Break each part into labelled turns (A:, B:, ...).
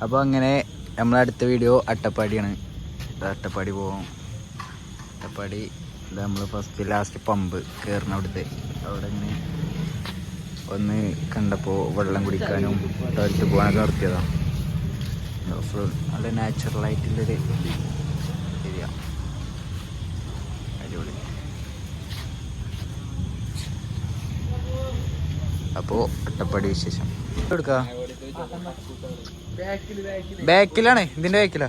A: അപ്പോൾ അങ്ങനെ നമ്മളടുത്ത വീഡിയോ അട്ടപ്പാടിയാണ്. അട്ടപ്പാടി പോകും. അട്ടപ്പാടി ഇത് നമ്മൾ ഫസ്റ്റ് ലാസ്റ്റ് പമ്പ് കയറണം. അവിടെ ഇങ്ങനെ ഒന്ന് കണ്ടപ്പോൾ വെള്ളം കുടിക്കാനും ടോയ്ലറ്റ് പോകാനൊക്കെ നിർത്തിയതാണ്. ഫുൾ നല്ല നാച്ചുറലായിട്ടുള്ളൊരു ഏരിയ, അടിപൊളി. അപ്പോൾ അട്ടപ്പാടി വിശേഷം എടുക്കാം. ബാക്കിലാണ്, ഇതിന്റെ ബാക്കിലാ.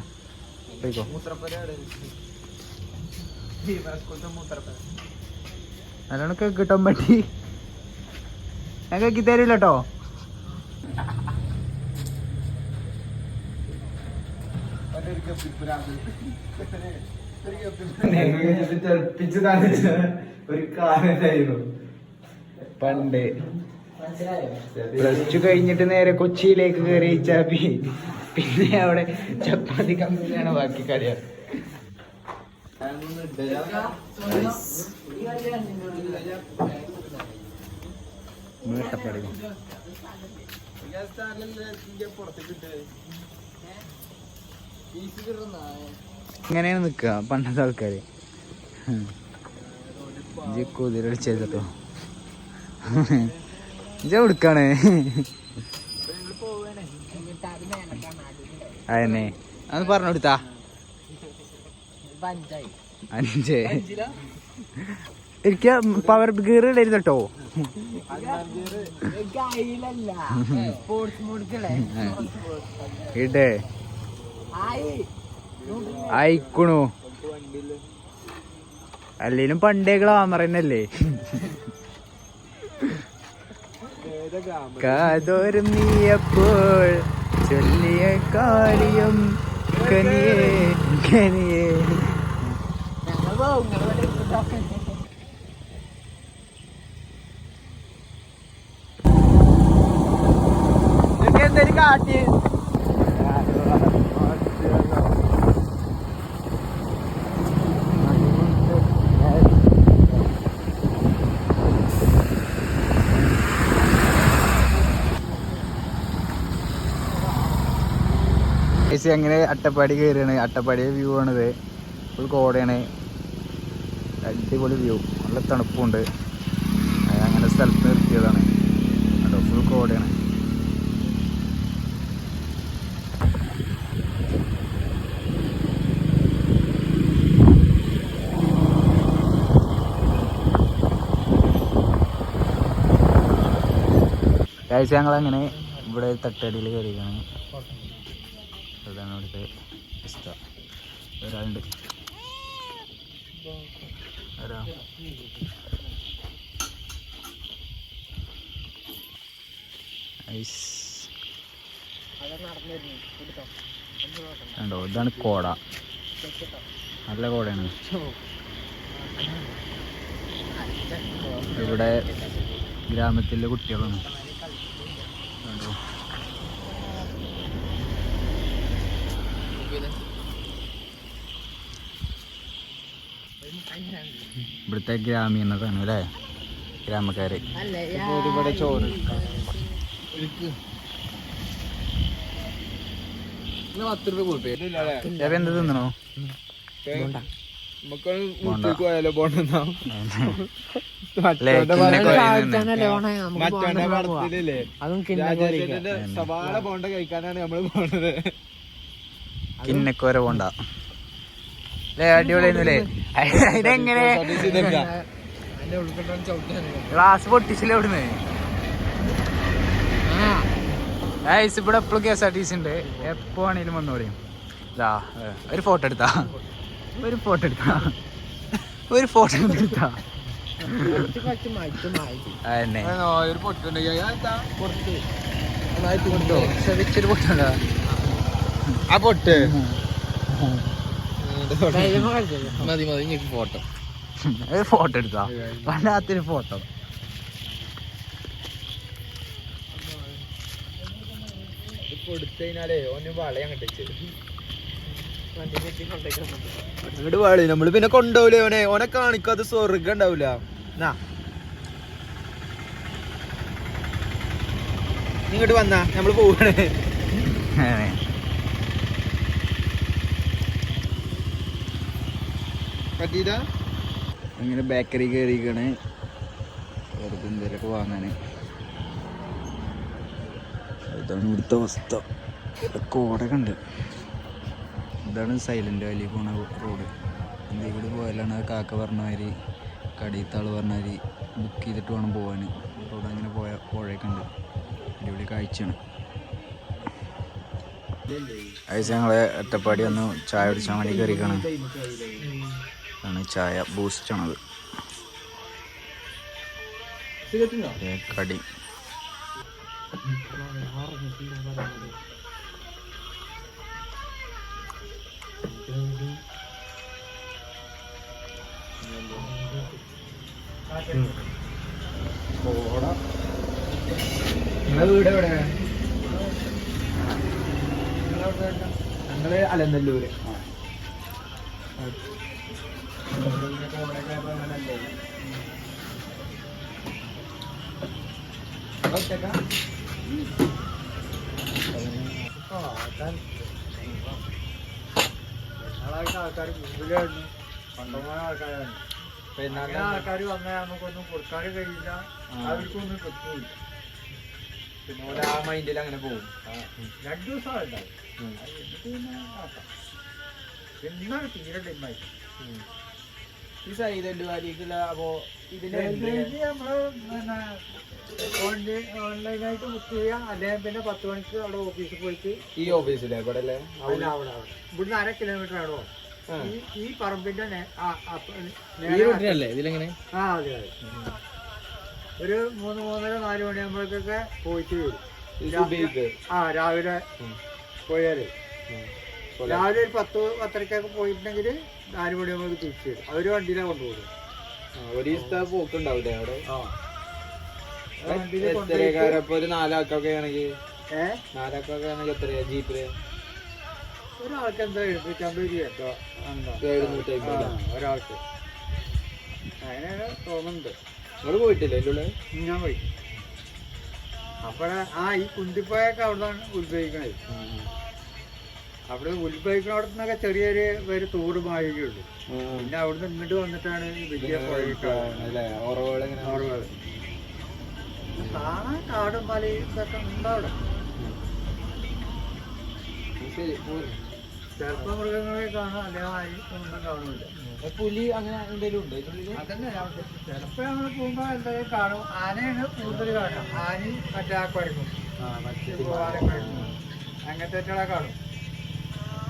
A: നല്ലോണം കിട്ടാൻ പറ്റി. ഞാൻ കേക്കി തരില്ല കേട്ടോ.
B: ഒരു കാരണമായിരുന്നു
A: പണ്ട് പ്ലസ് ടു കഴിഞ്ഞിട്ട് നേരെ കൊച്ചിയിലേക്ക് കയറി ചാപ്പി. പിന്നെ അവിടെ ചപ്പാത്തി കമ്പനിയാണ് ബാക്കി കളിയാണ്. ഇങ്ങനെയാണ് നിക്കുക പണ്ടത്തെ ആൾക്കാര്. കുതിരടിച്ചോ ഇജ കൊടുക്കാണ്. അതന്നെ അത് പറഞ്ഞു കൊടുത്താ 5 എനിക്ക് പവർ ഗിയർ ഇടരുത് കേട്ടോ. ഇടേ ആയിക്കണു. അല്ലേലും പണ്ടേ ഗ്ലാമർ തന്നെയല്ലേ. കാതോരം നീയപ്പോൾ ചൊല്ലിയ കാര്യം കനിയേ കനിയേ. എന്തൊരു കാട്ടി അങ്ങനെ അട്ടപ്പാടി കയറിയാണ്. അട്ടപ്പാടി വ്യൂ ആണിത്. ഫുൾ കോടയാണ്. അടിപൊളി വ്യൂ, നല്ല തണുപ്പുണ്ട്. അങ്ങനെ സ്ഥലത്ത് നിർത്തിയതാണ് കേട്ടോ. ഫുൾ കോടയാണ്. കാഴ്ച ഞങ്ങളങ്ങനെ ഇവിടെ തട്ടടിയിൽ കയറിയാണ്. അതാണ് ഇവിടുത്തെ അവസ്ഥ. ഒരാളുണ്ട്. കണ്ടോ, ഇതാണ് കോട. നല്ല കോടയാണ്. ഇവിടെ ഗ്രാമത്തിലെ കുട്ടികളാണ്. കണ്ടോ, ഇവിടുത്തെ ഗ്രാമീണതാണ് അല്ലേ, ഗ്രാമക്കാര്. ഇവിടെ ചോറ് എന്ത് തിന്നണോ? കിന്നക്കോര പോണ്ട അല്ലേ? അടിപൊളിയായിരുന്നല്ലേ? ഇതെങ്ങനെ ഗ്ലാസ് പൊട്ടിച്ചില്ല ഇവിടുന്ന്? ഇവിടെ എപ്പോഴും KSRTC ഉണ്ട്. എപ്പോ ആണെങ്കിലും വന്നോളിയും. ഇതാ ഒരു ഫോട്ടോ എടുത്താ അതന്നെ ചെറിയൊരു പൊട്ടോ ആ പൊട്ട് ഫോട്ടോ എടുത്താ വല്ലാത്തൊരു ഫോട്ടോ. കൊടുത്തതിനാലേ ഓന് വളയാൻ കിട്ടിച്ചത്. ഇങ്ങോട്ട് വാളി നമ്മള് പിന്നെ കൊണ്ടുപോവില്ലേ ഓനെ കാണിക്കാത്ത സ്വർഗം ഉണ്ടാവില്ല. ഇങ്ങോട്ട് വന്നാ നമ്മള് പോവാണ്. അങ്ങനെ ബേക്കറി കയറിയിരിക്കണ് വെറുതെ എന്തെങ്കിലുമൊക്കെ വാങ്ങാൻ. ഇതാണ് ഇവിടുത്തെ അവസ്ഥ. ഇവിടെ കോടൊക്കെ ഉണ്ട്. ഇതാണ് സൈലന്റ് വാലി പോണ റോഡ്. എന്തെങ്കിലും കൂടി പോയാലാണ് കാക്ക പറഞ്ഞ മാതിരി കടിയത്താൾ പറഞ്ഞ മാതിരി ബുക്ക് ചെയ്തിട്ട് വേണം പോകാൻ. റോഡ് അങ്ങനെ പുഴയൊക്കെ ഉണ്ട്. അടിപൊളി കാഴ്ചയാണ്. അയച്ച ഞങ്ങളെ ഒറ്റപ്പാടി ഒന്ന് ചായ കുടിച്ചാൽ വേണ്ടി കയറിക്കണം. ആണ് ചായ ബൂസ്റ്റാണത്. കടി
B: നിങ്ങളെ വീട് എവിടെ? ഞങ്ങള് അലനല്ലൂര്. ആൾക്കാർ മുമ്പിലായിരുന്നു. പണ്ടമായ ആൾക്കാരാണ്. പിന്നെ ആൾക്കാർ വന്നാൽ നമുക്കൊന്നും കൊടുക്കാൻ കഴിയില്ല. അവർക്കൊന്നും കിട്ടൂല. പിന്നെ ഓരോ ആ മൈൻഡിൽ അങ്ങനെ പോകും. 2 ദിവസം ഉണ്ടാവും. എന്നാണ് തീരെ ടൈമായി ഈ സൈലന്റ് വാലിക്കുള്ള. അപ്പോ ഇതിന് നമ്മള് പിന്നെ ഓൺലൈനായിട്ട് ബുക്ക് ചെയ്യാം. അല്ലെങ്കിൽ പിന്നെ 10 മണിക്ക് അവിടെ ഓഫീസിൽ പോയിട്ട്. ഈ ഓഫീസിലെ ഇവിടെ അല്ലേ? ഇവിടുന്ന് 1/2 കിലോമീറ്റർ ആണോ ഈ പറമ്പിന്റെ.
A: ഇതിലെങ്ങനെ?
B: ആ അതെ അതെ. ഒരു 3-3:30 4 മണിയാകുമ്പോഴേക്കൊക്കെ പോയിട്ട് വരും. രാവിലെ പോയാല് രാവിലെ ഒരു 10-10:30 പോയിട്ടുണ്ടെങ്കിൽ 4 മണിയാകുമ്പോൾ തിരിച്ചു വരും. അവര് വണ്ടിയിലാണ് കൊണ്ടുപോകും.
C: ഒരു ദിവസത്തെ പോക്കുണ്ടാവില്ലേ അവിടെ?
B: വണ്ടിയിൽ
C: ഒരു 4 ആൾക്കൊക്കെ ആണെങ്കിൽ 4 ആൾക്കൊക്കെ ആണെങ്കിൽ എത്രയാ ജീപ്പില്?
B: ഒരാൾക്ക് എന്താ 750 രൂപ ഒരാൾക്ക്. അങ്ങനെയാണ് തോന്നുന്നുണ്ട്.
C: നിങ്ങള് പോയിട്ടില്ലേ ഇതിലൂടെ?
B: ഞാൻ പോയി. അപ്പോഴാ ഈ കുന്തിപ്പോയൊക്കെ അവിടുന്ന് ഉത്ഭവിക്കണേ. അവിടെ ഉത്ഭവിക്കണവിടെ നിന്നൊക്കെ ചെറിയൊരു തോട് മായുകയുള്ളൂ. പിന്നെ അവിടുന്ന് ഇങ്ങോട്ട് വന്നിട്ടാണ് വലിയ ഓർവകൾ കാണാൻ. കാടും മലയും ഇതൊക്കെ ഉണ്ടവിടെ. ചിലപ്പോ മൃഗങ്ങളെ കാണാം, അല്ലെങ്കിൽ ഒന്നും കാണില്ല.
C: പുലി അങ്ങനെ എന്തെങ്കിലും ഉണ്ട്?
B: അതന്നെ ചിലപ്പോ നമ്മള് പോകുമ്പോ എന്തെങ്കിലും കാണും. ആനയാണ് കൂടുതൽ കാണുക. ആനയും മറ്റേ കുഴക്കും അങ്ങനത്തെ കാണും.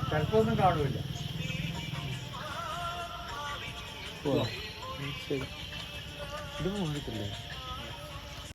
B: ചിലപ്പോ ഒന്നും കാണൂല.
C: ഇത് പോകത്തില്ലേ?